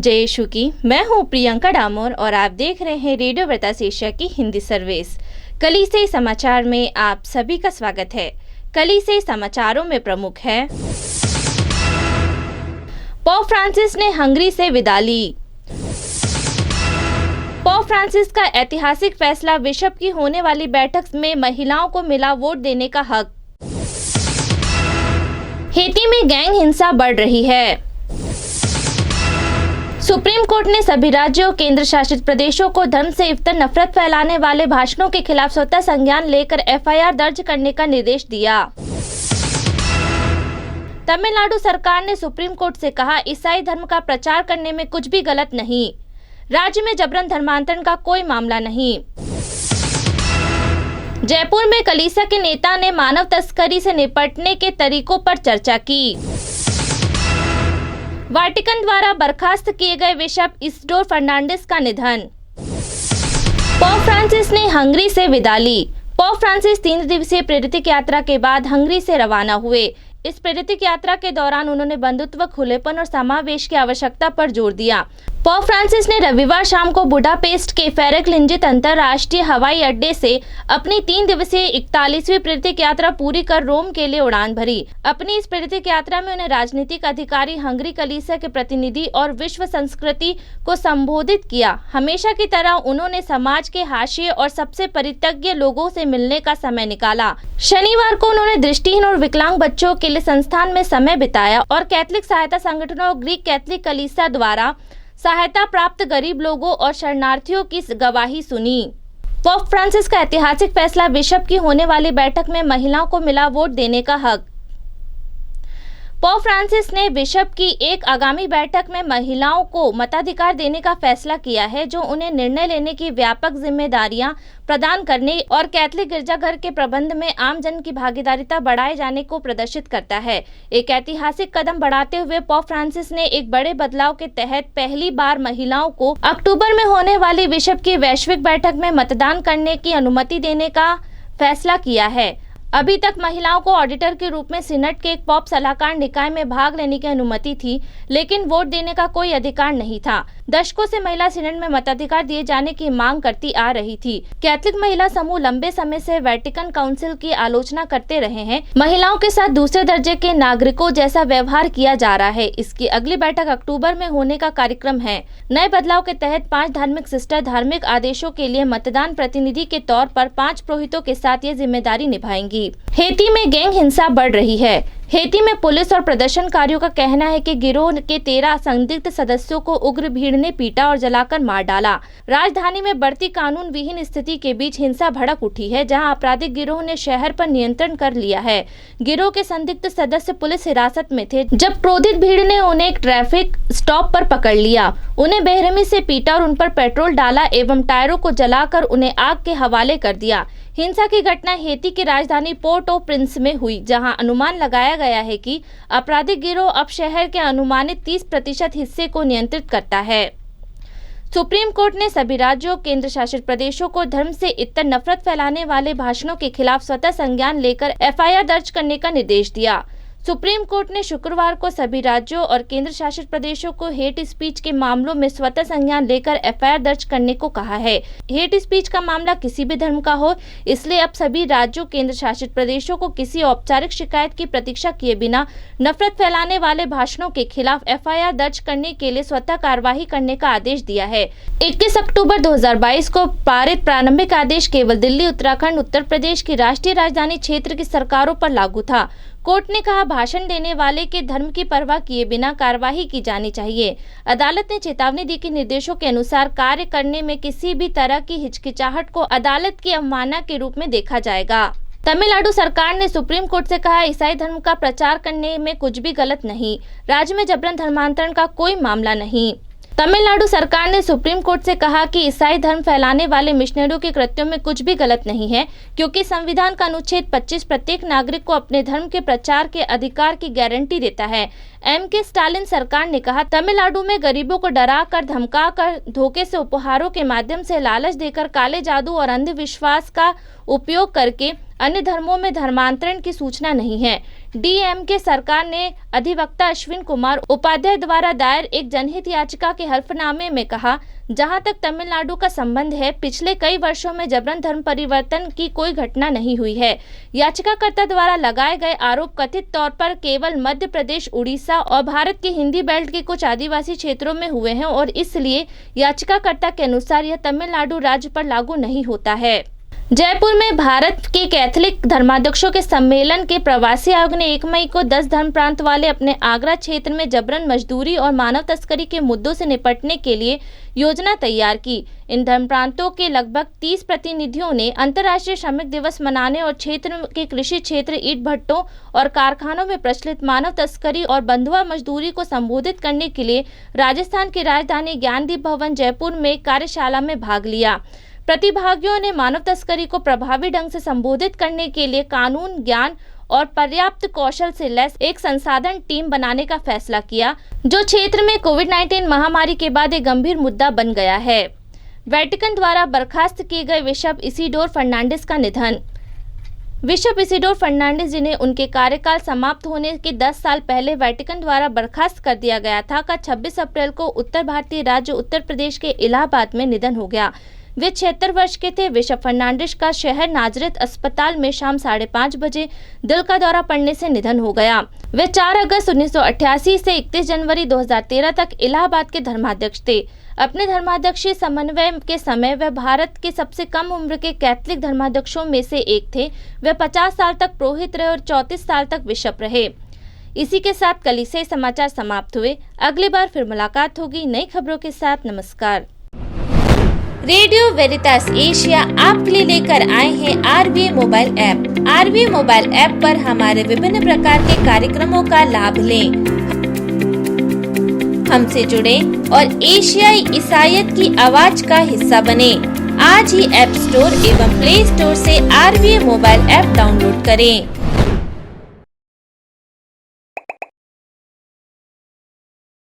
जय यीशु की। मैं हूँ प्रियंका डामोर और आप देख रहे हैं रेडियो वृतास एशिया की हिंदी सर्विस। कलीसियाई समाचार में आप सभी का स्वागत है। कलीसियाई समाचारों में प्रमुख है, पोप फ्रांसिस ने हंगरी से विदा ली। पोप फ्रांसिस का ऐतिहासिक फैसला, बिशप की होने वाली बैठक में महिलाओं को मिला वोट देने का हक। हेती में गैंग हिंसा बढ़ रही है। सुप्रीम कोर्ट ने सभी राज्यों और केंद्र शासित प्रदेशों को धर्म से इतर नफरत फैलाने वाले भाषणों के खिलाफ स्वतः संज्ञान लेकर एफआईआर दर्ज करने का निर्देश दिया। तमिलनाडु सरकार ने सुप्रीम कोर्ट से कहा, ईसाई धर्म का प्रचार करने में कुछ भी गलत नहीं। राज्य में जबरन धर्मांतरण का कोई मामला नहीं। जयपुर में कलीसिया के नेता ने मानव तस्करी से निपटने के तरीकों पर चर्चा की। वाटिकन द्वारा बर्खास्त किए गए बिशप इसिडोर फर्नांडिस का निधन। पोप फ्रांसिस ने हंगरी से विदा ली। पोप फ्रांसिस 3 दिवसीय प्रेरित यात्रा के बाद हंगरी से रवाना हुए। इस प्रेरित यात्रा के दौरान उन्होंने बंधुत्व, खुलेपन और समावेश की आवश्यकता पर जोर दिया। पोप फ्रांसिस ने रविवार शाम को बुडापेस्ट के फेरेक लिंजित अंतर्राष्ट्रीय हवाई अड्डे से अपनी 3 दिवसीय 41वीं प्रेरित यात्रा पूरी कर रोम के लिए उड़ान भरी। अपनी इस प्रेरित यात्रा में उन्हें राजनीतिक अधिकारी, हंगरी कलीसिया के प्रतिनिधि और विश्व संस्कृति को संबोधित किया। हमेशा की तरह उन्होंने समाज के हाशिए और सबसे परित्यज्य लोगों से मिलने का समय निकाला। शनिवार को उन्होंने दृष्टिहीन और विकलांग बच्चों के लिए संस्थान में समय बिताया और कैथलिक सहायता संगठनों और ग्रीक कैथलिक कलीसिया द्वारा सहायता प्राप्त गरीब लोगों और शरणार्थियों की गवाही सुनी। पोप फ्रांसिस का ऐतिहासिक फैसला, बिशप की होने वाली बैठक में महिलाओं को मिला वोट देने का हक। पोप फ्रांसिस ने बिशप की एक आगामी बैठक में महिलाओं को मताधिकार देने का फैसला किया है, जो उन्हें निर्णय लेने की व्यापक जिम्मेदारियां प्रदान करने और कैथलिक गिरजाघर के प्रबंध में आम जन की भागीदारिता बढ़ाए जाने को प्रदर्शित करता है। एक ऐतिहासिक कदम बढ़ाते हुए पोप फ्रांसिस ने एक बड़े बदलाव के तहत पहली बार महिलाओं को अक्टूबर में होने वाली बिशप की वैश्विक बैठक में मतदान करने की अनुमति देने का फैसला किया है। अभी तक महिलाओं को ऑडिटर के रूप में सीनेट के एक पोप सलाहकार निकाय में भाग लेने की अनुमति थी, लेकिन वोट देने का कोई अधिकार नहीं था। दशकों से महिला सीनेट में मताधिकार दिए जाने की मांग करती आ रही थी। कैथलिक महिला समूह लंबे समय से वेटिकन काउंसिल की आलोचना करते रहे हैं। महिलाओं के साथ दूसरे दर्जे के नागरिकों जैसा व्यवहार किया जा रहा है। इसकी अगली बैठक अक्टूबर में होने का कार्यक्रम है। नए बदलाव के तहत 5 धार्मिक सिस्टर धार्मिक आदेशों के लिए मतदान प्रतिनिधि के तौर पर 5 पुरोहितों के साथ ये जिम्मेदारी निभाएंगी। हेती में गैंग हिंसा बढ़ रही है। हेती में पुलिस और प्रदर्शनकारियों का कहना है कि गिरोह के 13 संदिग्ध सदस्यों को उग्र भीड़ ने पीटा और जलाकर मार डाला। राजधानी में बढ़ती कानून विहीन स्थिति के बीच हिंसा भड़क उठी है, जहां आपराधिक गिरोह ने शहर पर नियंत्रण कर लिया है। गिरोह के संदिग्ध सदस्य पुलिस हिरासत में थे जब क्रोधित भीड़ ने उन्हें एक ट्रैफिक स्टॉप पर पकड़ लिया। उन्हें बेरहमी से पीटा और उन पर पेट्रोल डाला एवं टायरों को जलाकर उन्हें आग के हवाले कर दिया। हिंसा की घटना हेती की राजधानी पोर्ट ओ प्रिंस में हुई, जहां अनुमान लगाया गया है कि आपराधिक गिरोह अब शहर के अनुमानित 30% हिस्से को नियंत्रित करता है। सुप्रीम कोर्ट ने सभी राज्यों और केंद्र शासित प्रदेशों को धर्म से इतर नफरत फैलाने वाले भाषणों के खिलाफ स्वतः संज्ञान लेकर एफआईआर दर्ज करने का निर्देश दिया। सुप्रीम कोर्ट ने शुक्रवार को सभी राज्यों और केंद्र शासित प्रदेशों को हेट स्पीच के मामलों में स्वतः संज्ञान लेकर एफआईआर दर्ज करने को कहा है। हेट स्पीच का मामला किसी भी धर्म का हो, इसलिए अब सभी राज्यों केंद्र शासित प्रदेशों को किसी औपचारिक शिकायत की प्रतीक्षा किए बिना नफरत फैलाने वाले भाषणों के खिलाफ एफआईआर दर्ज करने के लिए स्वतः कार्यवाही करने का आदेश दिया है। 21 अक्टूबर 2022 को पारित प्रारंभिक आदेश केवल दिल्ली, उत्तराखंड, उत्तर प्रदेश की राष्ट्रीय राजधानी क्षेत्र की सरकारों पर लागू था। कोर्ट ने कहा, भाषण देने वाले के धर्म की परवाह किए बिना कार्यवाही की जानी चाहिए। अदालत ने चेतावनी दी कि निर्देशों के अनुसार कार्य करने में किसी भी तरह की हिचकिचाहट को अदालत की अवमानना के रूप में देखा जाएगा। तमिलनाडु सरकार ने सुप्रीम कोर्ट से कहा, ईसाई धर्म का प्रचार करने में कुछ भी गलत नहीं। राज्य में जबरन धर्मांतरण का कोई मामला नहीं। तमिलनाडु सरकार ने सुप्रीम कोर्ट से कहा कि ईसाई धर्म फैलाने वाले मिशनरियों के कृत्यों में कुछ भी गलत नहीं है, क्योंकि संविधान का अनुच्छेद 25 प्रत्येक नागरिक को अपने धर्म के प्रचार के अधिकार की गारंटी देता है। एम.के. स्टालिन सरकार ने कहा, तमिलनाडु में गरीबों को डरा कर, धमका कर, धोखे से उपहारों के माध्यम से लालच देकर, काले जादू और अंधविश्वास का उपयोग करके अन्य धर्मों में धर्मांतरण की सूचना नहीं है। डीएमके सरकार ने अधिवक्ता अश्विन कुमार उपाध्याय द्वारा दायर एक जनहित याचिका के हल्फनामे में कहा, जहां तक तमिलनाडु का संबंध है, पिछले कई वर्षों में जबरन धर्म परिवर्तन की कोई घटना नहीं हुई है। याचिकाकर्ता द्वारा लगाए गए आरोप कथित तौर पर केवल मध्य प्रदेश, उड़ीसा और भारत के हिंदी बेल्ट के कुछ आदिवासी क्षेत्रों में हुए हैं और इसलिए याचिकाकर्ता के अनुसार यह तमिलनाडु राज्य पर लागू नहीं होता है। जयपुर में भारत के कैथोलिक धर्माध्यक्षों के सम्मेलन के प्रवासी आयोग ने 1 मई को 10 धर्म प्रांत वाले अपने आगरा क्षेत्र में जबरन मजदूरी और मानव तस्करी के मुद्दों से निपटने के लिए योजना तैयार की। इन धर्म प्रांतों के लगभग 30 प्रतिनिधियों ने अंतर्राष्ट्रीय श्रमिक दिवस मनाने और क्षेत्र के कृषि क्षेत्र, ईंट भट्टों और कारखानों में प्रचलित मानव तस्करी और बंधुआ मजदूरी को संबोधित करने के लिए राजस्थान की राजधानी ज्ञानदीप भवन जयपुर में कार्यशाला में भाग लिया। प्रतिभागियों ने मानव तस्करी को प्रभावी ढंग से संबोधित करने के लिए कानून ज्ञान और पर्याप्त कौशल से लैस एक संसाधन टीम बनाने का फैसला किया, जो क्षेत्र में कोविड-19 महामारी के बाद एक गंभीर मुद्दा बन गया है। वेटिकन द्वारा बर्खास्त किए गए बिशप इसिडोर फर्नांडिस का निधन। बिशप इसिडोर फर्नांडिस, जिन्हें उनके कार्यकाल समाप्त होने के 10 साल पहले वेटिकन द्वारा बर्खास्त कर दिया गया था, का 26 अप्रैल को उत्तर भारतीय राज्य उत्तर प्रदेश के इलाहाबाद में निधन हो गया। वे 76 वर्ष के थे। बिशप फर्नांडिस का शहर नाजरेथ अस्पताल में शाम 5:30 बजे दिल का दौरा पड़ने से निधन हो गया। वे 4 अगस्त 1988 से 31 जनवरी 2013 तक इलाहाबाद के धर्माध्यक्ष थे। अपने धर्माध्यक्षीय समन्वय के समय वे भारत के सबसे कम उम्र के कैथोलिक धर्माध्यक्षों में से एक थे। वे 50 साल तक पुरोहित रहे और 34 साल तक बिशप रहे। इसी के साथ कलीसियाई समाचार समाप्त हुए। अगली बार फिर मुलाकात होगी नई खबरों के साथ। नमस्कार। रेडियो वेरितास एशिया आपके लिए लेकर आए हैं RBA mobile app. RBA mobile app पर हमारे विभिन्न प्रकार के कार्यक्रमों का लाभ लें, हमसे जुड़े और एशियाई ईसाईयत की आवाज का हिस्सा बने। आज ही ऐप स्टोर एवं प्ले स्टोर से आरबीए मोबाइल ऐप डाउनलोड करें।